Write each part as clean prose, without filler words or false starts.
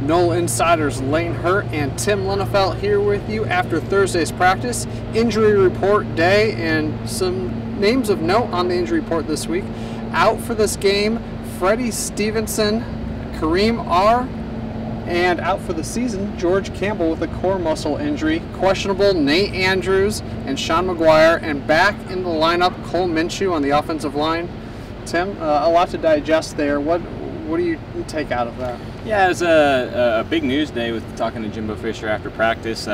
Nole Insiders Lane Hurt and Tim Linnefelt here with you after Thursday's practice. Injury report day and some names of note on the injury report this week. Out for this game, Freddie Stevenson, Kareem R., and out for the season, George Campbell with a core muscle injury. Questionable, Nate Andrews and Sean McGuire, and back in the lineup, Cole Minshew on the offensive line. Tim, a lot to digest there. What do you take out of that? Yeah, it was a big news day with talking to Jimbo Fisher after practice.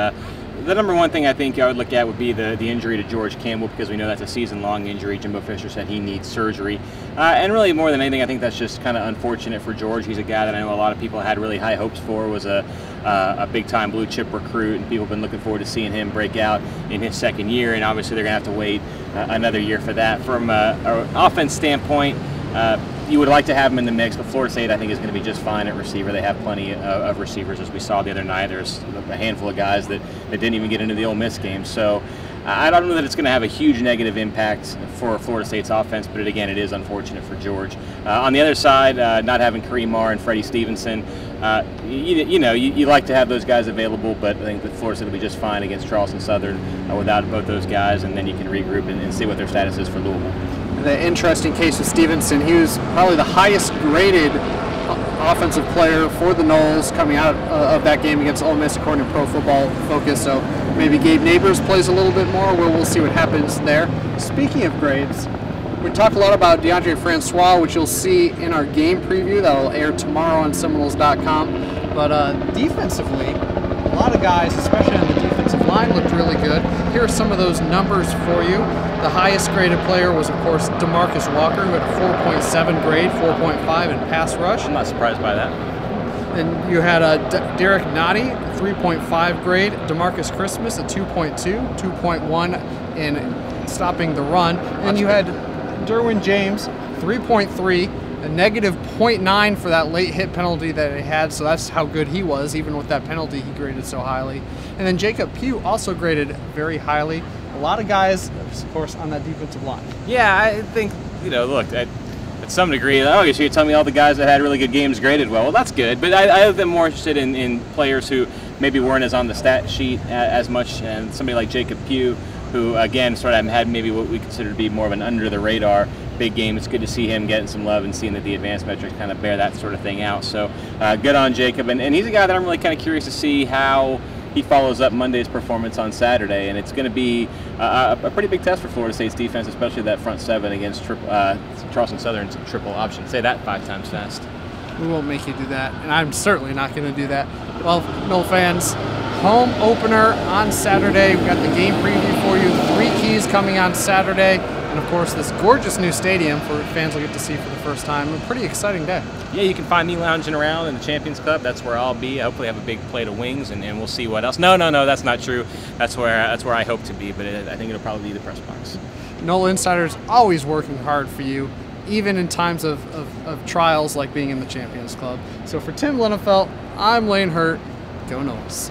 The number one thing I think I would look at would be the injury to George Campbell, because we know that's a season-long injury. Jimbo Fisher said he needs surgery. And really, more than anything, I think that's just kind of unfortunate for George. He's a guy that I know a lot of people had really high hopes for, was a big-time blue-chip recruit, and people have been looking forward to seeing him break out in his second year, and obviously they're going to have to wait another year for that. From an offense standpoint, you would like to have him in the mix, but Florida State, I think, is going to be just fine at receiver. They have plenty of receivers, as we saw the other night. There's a handful of guys that didn't even get into the Ole Miss game. So I don't know that it's going to have a huge negative impact for Florida State's offense, but again, it is unfortunate for George. On the other side, not having Kareem R. and Freddie Stevenson, you like to have those guys available, but I think that Florida State will be just fine against Charleston Southern without both those guys, and then you can regroup and see what their status is for Louisville. The interesting case of Stevenson, he was probably the highest graded offensive player for the Noles coming out of that game against Ole Miss according to Pro Football Focus, so maybe Gabe Neighbors plays a little bit more. We'll see what happens there. Speaking of grades, we talked a lot about DeAndre Francois, which you'll see in our game preview that will air tomorrow on Seminoles.com, but defensively, a lot of guys, especially on the defensive line, looked really good. Here are some of those numbers for you. The highest graded player was, of course, DeMarcus Walker, who had a 4.7 grade, 4.5 in pass rush. I'm not surprised by that. And you had Derek Nottie, 3.5 grade, DeMarcus Christmas, a 2.2, 2.1 in stopping the run. And you had Derwin James, 3.3, a negative 0.9 for that late hit penalty that he had, so that's how good he was. Even with that penalty, he graded so highly. And then Jacob Pugh also graded very highly. A lot of guys, of course, on that defensive line. Yeah, I think, look, at some degree, so you're telling me all the guys that had really good games graded well. Well, that's good, but I am more interested in players who maybe weren't as on the stat sheet as much, and somebody like Jacob Pugh, who, again, sort of had maybe what we consider to be more of an under-the-radar big game. It's good to see him getting some love and seeing that the advanced metrics kind of bear that sort of thing out. So good on Jacob, and he's a guy that I'm really kind of curious to see how he follows up Monday's performance on Saturday, and it's going to be a pretty big test for Florida State's defense, especially that front seven against Charleston Southern's triple option. Say that 5 times fast. We won't make you do that, and I'm certainly not going to do that. Well, Nole fans, home opener on Saturday. We got the game preview for you. 3 keys coming on Saturday. And of course, this gorgeous new stadium for fans will get to see for the first time. A pretty exciting day. Yeah, you can find me lounging around in the Champions Club. That's where I'll be. I hopefully have a big plate of wings, and we'll see what else. No, that's not true. That's where I hope to be, but I think it'll probably be the press box. Nole Insiders always working hard for you, even in times of trials like being in the Champions Club. So for Tim Linnefelt, I'm Lane Hurt. Go Noles.